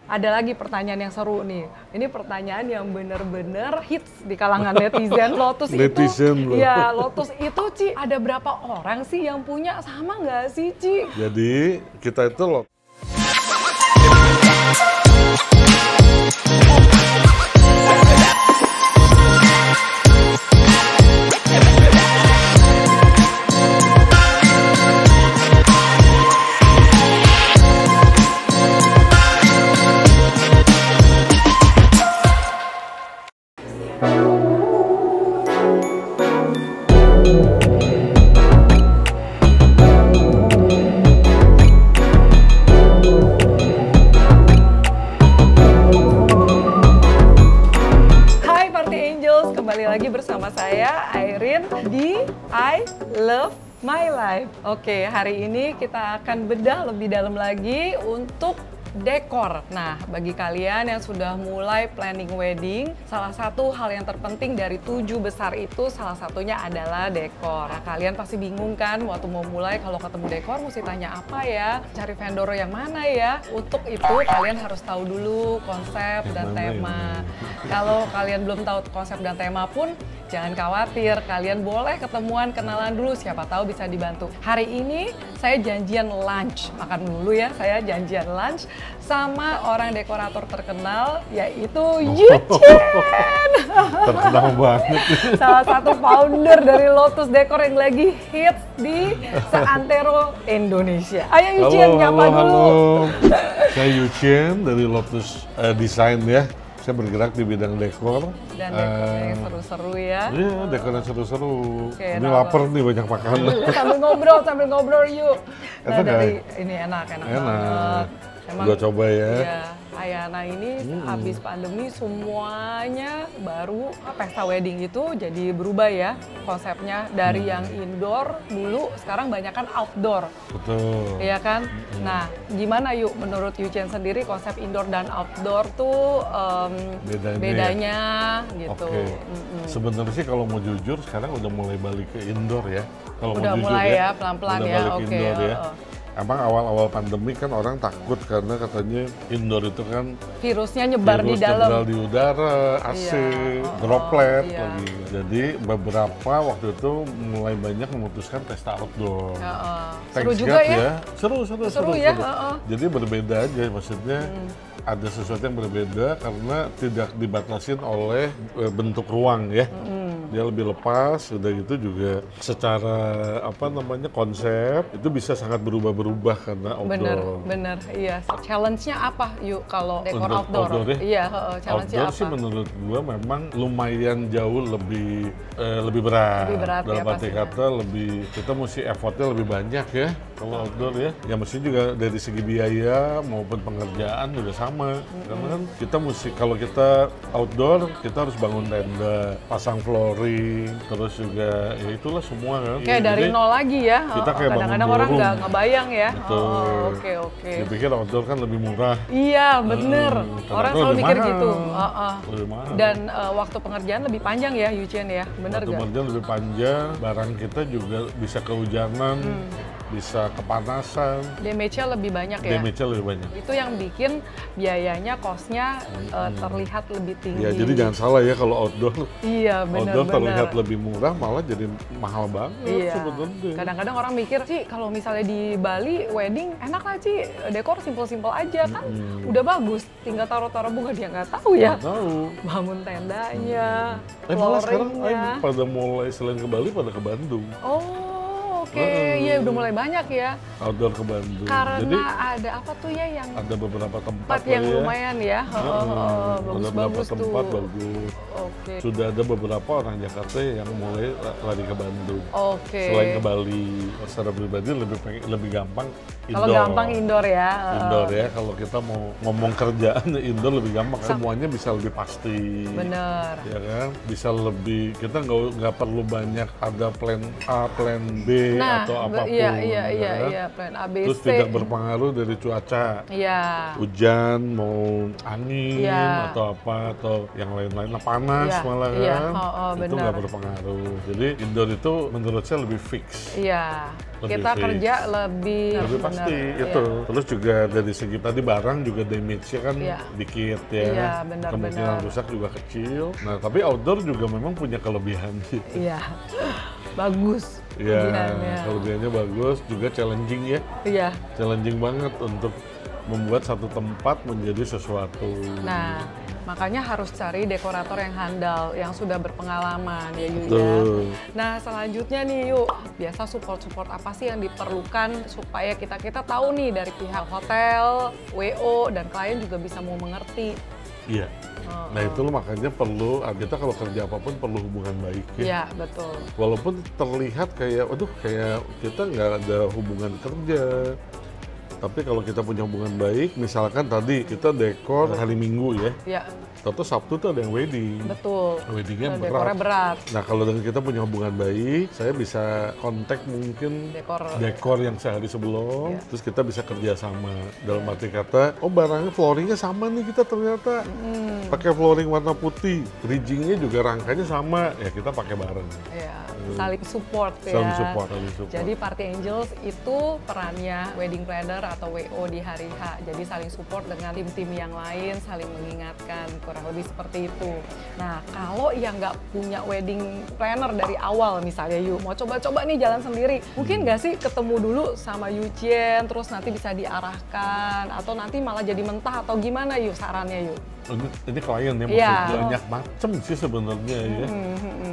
Ada lagi pertanyaan yang seru nih. Ini pertanyaan yang bener-bener hits di kalangan netizen. Lotus Netizen itu, loh. ya Lotus itu Ci, ada berapa orang sih yang punya? Sama nggak sih Ci? Jadi kita itu loh. Kembali lagi bersama saya, Airin, di I Love My Life. Oke, hari ini kita akan bedah lebih dalam lagi untuk dekor. Nah, bagi kalian yang sudah mulai planning wedding, salah satu hal yang terpenting dari 7 besar itu salah satunya adalah dekor. Nah, kalian pasti bingung kan waktu mau mulai kalau ketemu dekor mesti tanya apa ya, cari vendor yang mana ya. Untuk itu kalian harus tahu dulu konsep dan tema. Kalau kalian belum tahu konsep dan tema pun jangan khawatir, kalian boleh ketemuan, kenalan dulu, siapa tahu bisa dibantu. Hari ini saya janjian lunch, makan dulu ya, saya janjian lunch sama orang dekorator terkenal, yaitu Yuchen. Terkenal banget. Salah satu founder dari Lotus Decor yang lagi hits di seantero Indonesia. Ayo Yuchen, nyapa dulu. Halo. Saya Yuchen dari Lotus Design ya. Saya bergerak di bidang dekor. Dan dekornya yang seru-seru ya. Iya, dekornya seru-seru. Oke, ini lapar nih, banyak makanan. sambil ngobrol yuk. Nah, Enak dari ini enak banget. Emang, gua coba ya. Iya, Ayana ini habis pandemi semuanya baru pesta wedding itu jadi berubah ya konsepnya dari yang indoor dulu sekarang banyak kan outdoor. Betul. Iya kan? Nah, gimana yuk menurut Yuchen sendiri konsep indoor dan outdoor tuh bedanya gitu. Oke. Sebenarnya sih kalau mau jujur sekarang udah mulai balik ke indoor ya. Kalau udah mau jujur mulai ya pelan-pelan ya. Balik indoor ya. Emang awal-awal pandemi kan orang takut karena katanya indoor itu kan virusnya nyebar di dalam. Nyebar di udara, AC, droplet iya. lagi. Jadi beberapa waktu itu mulai banyak memutuskan pesta outdoor. Seru juga ya? Seru ya. Jadi berbeda aja maksudnya. Ada sesuatu yang berbeda karena tidak dibatasin oleh bentuk ruang ya. Dia lebih lepas, udah gitu juga secara konsep itu bisa sangat berubah-berubah karena outdoor. Bener, iya. Challenge-nya apa yuk kalau dekor Untuk outdoor? ya? Iya, challenge-nya outdoor apa? sih menurut gua memang lumayan jauh lebih berat. Lebih berat dalam ya arti kata kita mesti effortnya lebih banyak ya kalau outdoor ya. Ya mesti juga dari segi biaya maupun pengerjaan juga sama. Karena kan kita mesti kalau kita outdoor kita harus bangun tenda, pasang flooring, terus juga ya itulah semua kan. Kayak dari nol lagi ya. Kita kayak kadang-kadang orang nggak ngebayang ya. Betul. Oke. Dipikir outdoor kan lebih murah. Iya, bener. Orang selalu mikir gitu. Lebih mahal. Dan waktu pengerjaan lebih panjang ya, Yuchen ya. Bener waktu nggak? pengerjaan lebih panjang, barang kita juga bisa kehujanan, bisa kepanasan. Damage-nya lebih banyak ya? Damage-nya lebih banyak. Itu yang bikin biayanya, cost-nya terlihat lebih tinggi. Ya, jadi jangan salah ya kalau outdoor. Iya, benar. Outdoor terlihat lebih murah, malah jadi mahal banget sebenarnya. Kadang-kadang orang mikir sih kalau misalnya di Bali wedding enak lah sih, dekor simple-simple aja kan udah bagus, tinggal taruh-taruh bunga. Dia nggak tahu ya. Nggak tahu. Bangun tendanya, Malah sekarang flooring-nya. pada mulai selain ke Bali pada ke Bandung. Oke, iya udah mulai banyak ya. Outdoor ke Bandung. Karena Jadi ada apa tuh ya yang ada beberapa tempat yang ya. lumayan ya. Bagus-bagus tuh. Tempat bagus. Oke. Sudah ada beberapa orang Jakarta yang mulai lari ke Bandung. Oke. Selain ke Bali, secara pribadi lebih gampang indoor. Kalau gampang indoor ya. Indoor ya, kalau kita mau ngomong kerjaan indoor lebih gampang. Semuanya bisa lebih pasti. Bener. Ya kan, bisa lebih, kita nggak perlu banyak ada plan A, plan B. Nah, atau apapun. iya, plan A, B, Terus C. tidak berpengaruh dari cuaca. Iya. Hujan, mau angin, Iya. atau apa, atau yang lain-lain, panas Iya, malah kan, iya, itu benar. nggak berpengaruh. Jadi indoor itu menurut saya lebih fix. Iya. Lebih Kita fix. kerja lebih Pasti benar, itu. iya. Terus juga dari segi tadi barang juga damage-nya kan Iya. dikit ya. Iya, benar, Kemungkinan benar. rusak juga kecil. Nah, tapi outdoor juga memang punya kelebihan gitu. Iya. Bagus. Iya, kelebihannya. kelebihannya bagus, juga challenging ya. Iya. Challenging banget untuk membuat satu tempat menjadi sesuatu. Nah, makanya harus cari dekorator yang handal, yang sudah berpengalaman ya Yu ya. Betul. Nah, selanjutnya nih Yu, biasa support-support apa sih yang diperlukan supaya kita tahu nih dari pihak hotel, WO, dan klien juga bisa mau mengerti. Iya. Nah itu loh makanya perlu, kita kalau kerja apapun perlu hubungan baik ya. Iya, betul. Walaupun terlihat kayak, waduh kayak kita nggak ada hubungan kerja. Tapi kalau kita punya hubungan baik, misalkan tadi kita dekor hari Minggu ya. Iya, Atau Sabtu tuh ada yang wedding. betul. Weddingnya Dekornya berat. berat. Nah kalau dengan kita punya hubungan baik, saya bisa kontak mungkin dekor yang sehari sebelum, Iya. terus kita bisa kerjasama. Dalam arti kata, oh barangnya flooringnya sama nih kita ternyata. Pakai flooring warna putih, riggingnya juga rangkanya sama, ya kita pakai bareng. Ya, saling support ya. Saling support, saling support. Jadi Party Angels itu perannya wedding planner atau WO di hari H. Jadi saling support dengan tim-tim yang lain, saling mengingatkan, kurang lebih seperti itu. Nah, kalau yang nggak punya wedding planner dari awal misalnya Yu, mau coba-coba nih jalan sendiri, mungkin nggak sih ketemu dulu sama Yu Chien, terus nanti bisa diarahkan, atau nanti malah jadi mentah atau gimana Yu sarannya Yu? Ini klien ya, Iya. maksudnya banyak macem sih sebenarnya ya.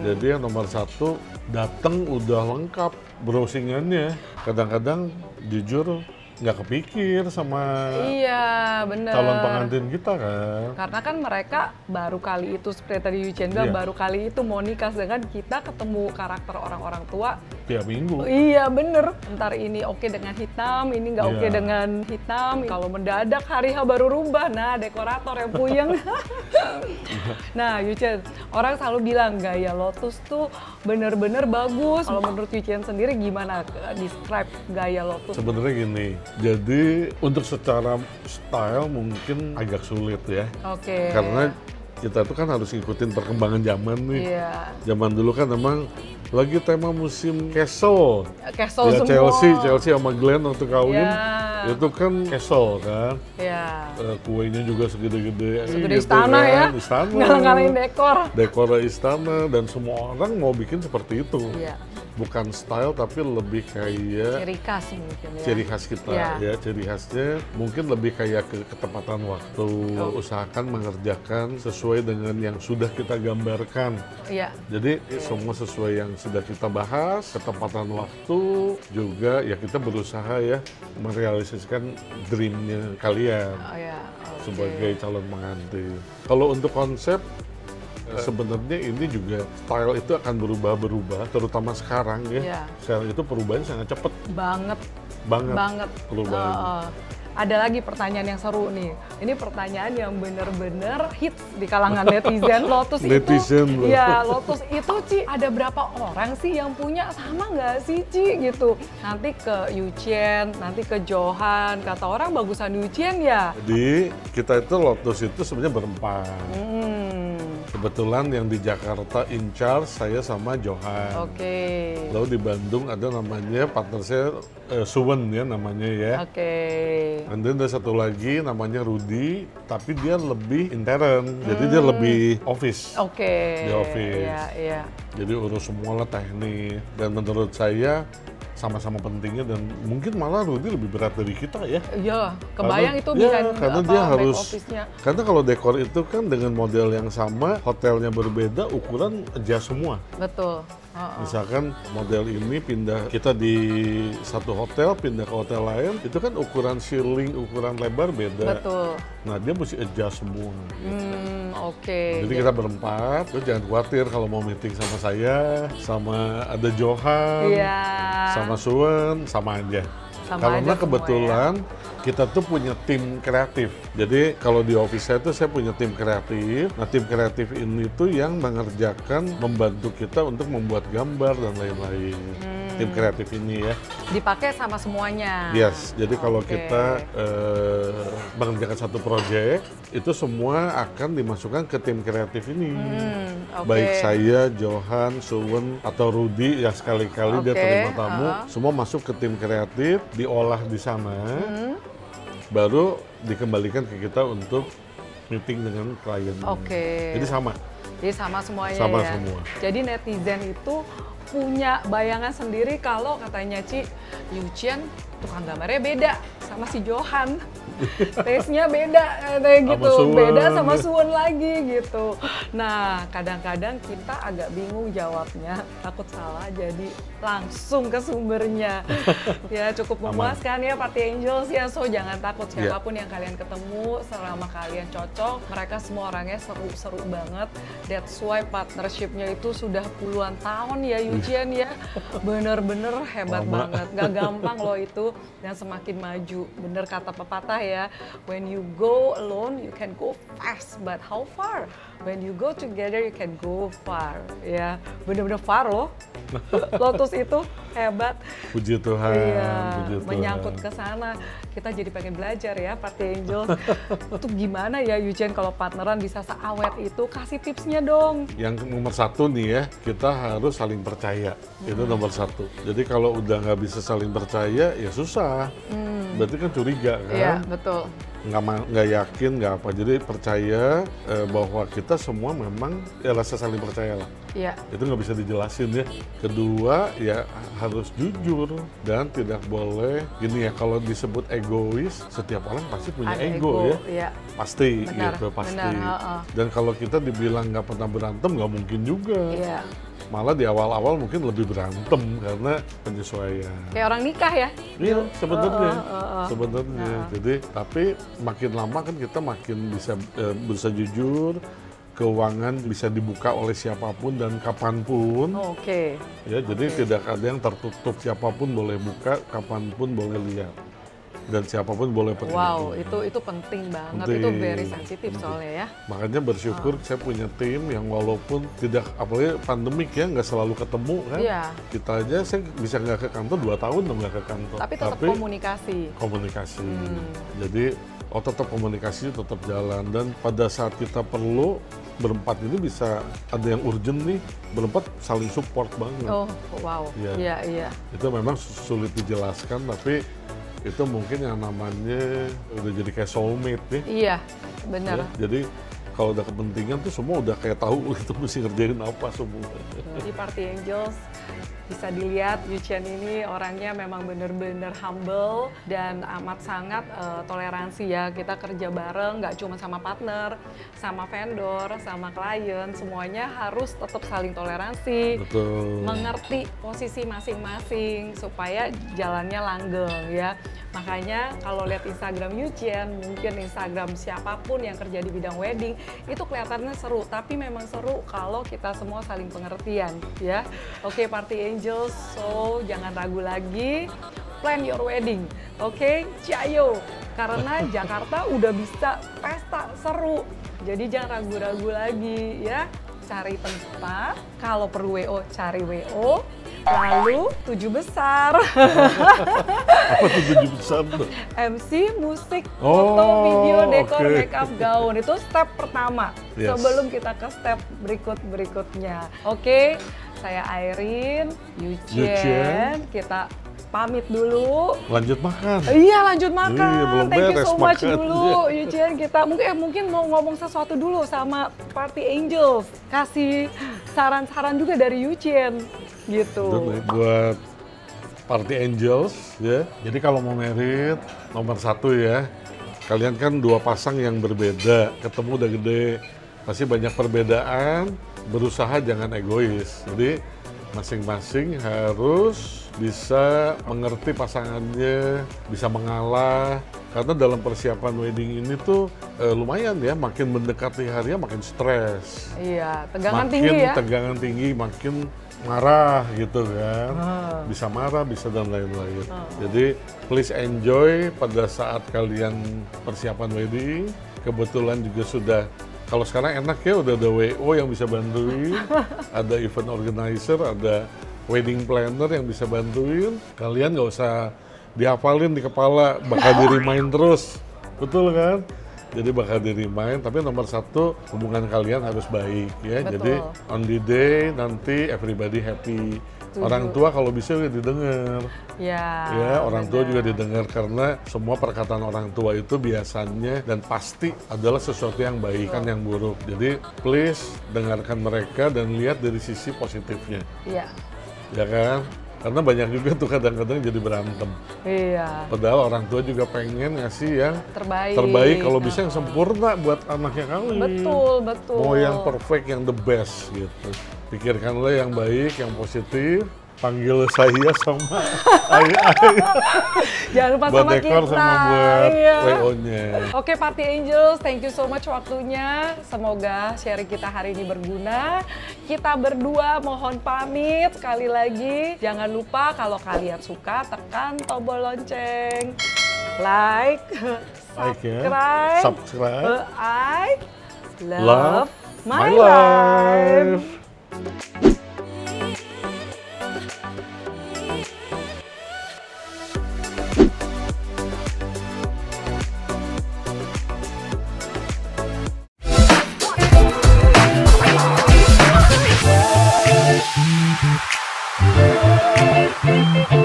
Jadi yang nomor satu, datang udah lengkap browsingannya. Kadang-kadang jujur nggak kepikir sama Iya, bener. calon pengantin kita kan. Karena kan mereka baru kali itu, seperti tadi Yu Chien bilang, Iya. baru kali itu mau nikah, sedangkan kita ketemu karakter orang-orang tua. Tiap minggu. Iya bener, ntar ini oke dengan hitam, ini nggak oke Iya. dengan hitam. Kalau mendadak hari H baru rubah, nah dekorator yang puyeng. Nah Yu Chien, orang selalu bilang gaya Lotus tuh bener-bener bagus. Kalau menurut Yu Chien sendiri gimana describe gaya Lotus? Sebenarnya gini, jadi untuk secara style mungkin agak sulit ya. Oke. Karena kita tuh kan harus ngikutin perkembangan zaman nih. Iya. Zaman dulu kan emang lagi tema musim castle. Castle Ya semua. Chelsea sama Glenn waktu kawin, Iya. itu kan castle kan. Iya. Kuenya juga segede-gede. Segede istana ya. Istana. Ngalang-ngalain dekor. Dekor istana, dan semua orang mau bikin seperti itu. Iya. Bukan style tapi lebih kayak Ciri khas mungkin ya. ciri khas kita Iya. ya. Ciri khasnya mungkin lebih kayak ketepatan waktu. Usahakan mengerjakan sesuai dengan yang sudah kita gambarkan. Iya. Jadi semua sesuai yang sudah kita bahas, ketepatan waktu, juga ya kita berusaha ya merealisasikan dreamnya kalian Oh ya. Oke. sebagai calon pengantin. Kalau untuk konsep, sebenarnya ini juga style itu akan berubah-berubah, terutama sekarang ya. Iya. Sekarang itu perubahannya sangat cepat banget. banget. Perubahan. Ada lagi pertanyaan yang seru nih. Ini pertanyaan yang bener-bener hits di kalangan netizen. Lotus Netizen itu, loh. ya Lotus itu Ci, ada berapa orang sih yang punya, sama nggak sih Ci gitu? Nanti ke Yu Chien, nanti ke Johan, kata orang bagusan Yu Chien ya. Jadi kita itu Lotus itu sebenarnya berempat. Kebetulan yang di Jakarta in charge saya sama Johan. Oke. Lalu di Bandung ada namanya partner saya Suwen ya namanya ya. Oke. And then ada satu lagi namanya Rudy, tapi dia lebih intern, jadi dia lebih office. Oke. Di office. Iya, iya. Jadi urus semua lah teknik. Dan menurut saya sama-sama pentingnya, dan mungkin malah Rudy lebih berat dari kita ya. Iya, kebayang itu karena dia harus, office-nya. karena kalau dekor itu kan dengan model yang sama, hotelnya berbeda, ukuran adjust semua. Betul. Misalkan model ini pindah, kita di satu hotel, pindah ke hotel lain, itu kan ukuran ceiling, ukuran lebar beda. Betul. Nah dia mesti adjust semua. Oke. Jadi kita berempat, lu jangan khawatir kalau mau meeting sama saya, sama ada Johan, Iya. sama Suwen, sama aja. Sama Karena aja semua kebetulan kita tuh punya tim kreatif. Jadi kalau di office saya tuh saya punya tim kreatif. Nah tim kreatif ini tuh yang mengerjakan, membantu kita untuk membuat gambar dan lain-lain. tim kreatif ini ya. Dipakai sama semuanya. Yes, jadi kalau Oke. kita mengerjakan satu proyek, itu semua akan dimasukkan ke tim kreatif ini. Oke. Baik saya, Johan, Suwon, atau Rudy yang sekali-kali dia Oke, terima tamu, semua masuk ke tim kreatif, diolah di sana, baru dikembalikan ke kita untuk meeting dengan klien. Oke. Jadi sama. Jadi sama semuanya Sama ya. semua. Jadi netizen itu punya bayangan sendiri kalau katanya Ci, Yuchen tukang gambarnya beda sama si Johan. Taste-nya beda kayak Sama gitu, Suwon. beda sama Suwon lagi gitu. Nah, kadang-kadang kita agak bingung jawabnya, takut salah jadi langsung ke sumbernya. Ya cukup memuaskan ya Party Angels ya, so jangan takut siapapun yang kalian ketemu, selama kalian cocok, mereka semua orangnya seru-seru banget. That's why partnership-nya itu sudah puluhan tahun ya Yuchen ya, bener-bener hebat Lama. banget, gak gampang loh itu, dan semakin maju, bener kata pepatah ya, when you go alone you can go fast, but how far? When you go together you can go far, ya bener-bener far loh. Lotus itu hebat. Puji Tuhan, Iya, puji Tuhan. menyangkut ke sana. Kita jadi pengen belajar ya, Party Angels. Itu gimana ya Yuchen kalau partneran bisa seawet itu? Kasih tipsnya dong. Yang nomor satu nih ya, kita harus saling percaya. Itu nomor satu. Jadi kalau udah nggak bisa saling percaya, ya susah. Berarti kan curiga kan? Iya, betul. Nggak yakin, nggak apa. Jadi percaya bahwa kita semua memang ya rasa saling percaya lah. Iya. Itu nggak bisa dijelasin ya. Kedua, ya harus jujur dan tidak boleh gini ya, kalau disebut egois, setiap orang pasti punya Ada ego ya. Iya. Pasti Benar, gitu, pasti. benar, heeh. Dan kalau kita dibilang nggak pernah berantem, nggak mungkin juga. Iya. Malah di awal-awal mungkin lebih berantem karena penyesuaian. Kayak orang nikah ya. Iya, sebenarnya. Heeh. Sebenarnya. Jadi, tapi makin lama kan kita makin bisa jujur, keuangan bisa dibuka oleh siapapun dan kapanpun. Oke. Ya, jadi tidak ada yang tertutup, siapapun boleh buka, kapanpun boleh lihat. Dan siapapun boleh pergi. Wow, itu penting banget. Itu very sensitif soalnya ya. Makanya bersyukur saya punya tim yang walaupun tidak, apalagi pandemik ya, nggak selalu ketemu kan. Iya. Kita aja, saya bisa nggak ke kantor 2 tahun dong nggak ke kantor. Tapi tetap komunikasi. Komunikasi. Jadi, tetap komunikasi, tetap jalan. Dan pada saat kita perlu, berempat ini bisa ada yang urgent nih, berempat saling support banget. Oh, wow. Iya. Iya, iya. Itu memang sulit dijelaskan, tapi itu mungkin yang namanya udah jadi kayak soulmate nih. Iya, benar. Ya, jadi kalau udah kepentingan tuh semua udah kayak tahu itu mesti ngerjain apa semua. Di Party Angels bisa dilihat Yuchen ini orangnya memang bener-bener humble dan amat sangat toleransi ya. Kita kerja bareng, nggak cuma sama partner, sama vendor, sama klien, semuanya harus tetap saling toleransi. Betul. Mengerti posisi masing-masing supaya jalannya langgeng ya. Makanya kalau lihat Instagram Yuchen, mungkin Instagram siapapun yang kerja di bidang wedding, itu kelihatannya seru, tapi memang seru kalau kita semua saling pengertian ya. Oke, Party Angels, so jangan ragu lagi, plan your wedding, oke? Cayo, karena Jakarta udah bisa pesta seru, jadi jangan ragu-ragu lagi ya. Cari tempat, kalau perlu WO, cari WO, lalu 7 besar. Apa tuh 7 besar tuh? MC, musik, Oh, foto, video, dekor, oke. makeup, gaun. Itu step pertama Yes. sebelum kita ke step berikutnya. Oke, saya Airin, Yuchen, Yuchen. kita pamit dulu. Lanjut makan. Iya, lanjut makan. Iya, belum Thank you beres so much makan. dulu, Yuchen. Kita mungkin mau ngomong sesuatu dulu sama Party Angels. Kasih saran-saran juga dari Yuchen, gitu. Itu nih, buat Party Angels ya. Jadi kalau mau merit, nomor 1 ya. Kalian kan 2 pasang yang berbeda, ketemu udah gede, pasti banyak perbedaan. Berusaha jangan egois. Jadi masing-masing harus bisa mengerti pasangannya, bisa mengalah. Karena dalam persiapan wedding ini tuh lumayan ya, makin mendekati harinya makin stres. Iya, tegangan Makin tinggi ya. tegangan tinggi, makin marah gitu kan. Bisa marah, bisa dan lain-lain. Jadi please enjoy pada saat kalian persiapan wedding. Kebetulan juga sudah, kalau sekarang enak ya, udah ada WO yang bisa bantuin, ada event organizer, ada wedding planner yang bisa bantuin. Kalian nggak usah dihafalin di kepala, bakal di-remind terus. Betul kan? Jadi bakal di-remind, tapi nomor satu hubungan kalian harus baik ya. Betul. Jadi on the day nanti everybody happy. Orang tua kalau bisa juga didengar. Ya, orang tua juga didengar karena semua perkataan orang tua itu biasanya dan pasti adalah sesuatu yang baik, kan yang buruk. Jadi please dengarkan mereka dan lihat dari sisi positifnya. Iya. Ya kan? Karena banyak juga tuh kadang-kadang jadi berantem. Iya. Padahal orang tua juga pengen ngasih yang Terbaik. terbaik, kalau bisa yang sempurna buat anaknya kali. Betul, betul. Mau yang perfect, yang the best gitu. Pikirkanlah yang baik, yang positif. Panggil saya sama Jangan lupa buat sama dekor kita. sama buat Iya. WO-nya. Oke, Party Angels, thank you so much waktunya. Semoga sharing kita hari ini berguna. Kita berdua mohon pamit sekali lagi. Jangan lupa kalau kalian suka tekan tombol lonceng. Like, Ya. subscribe. Subscribe. I love Love my my life. life. Thank you.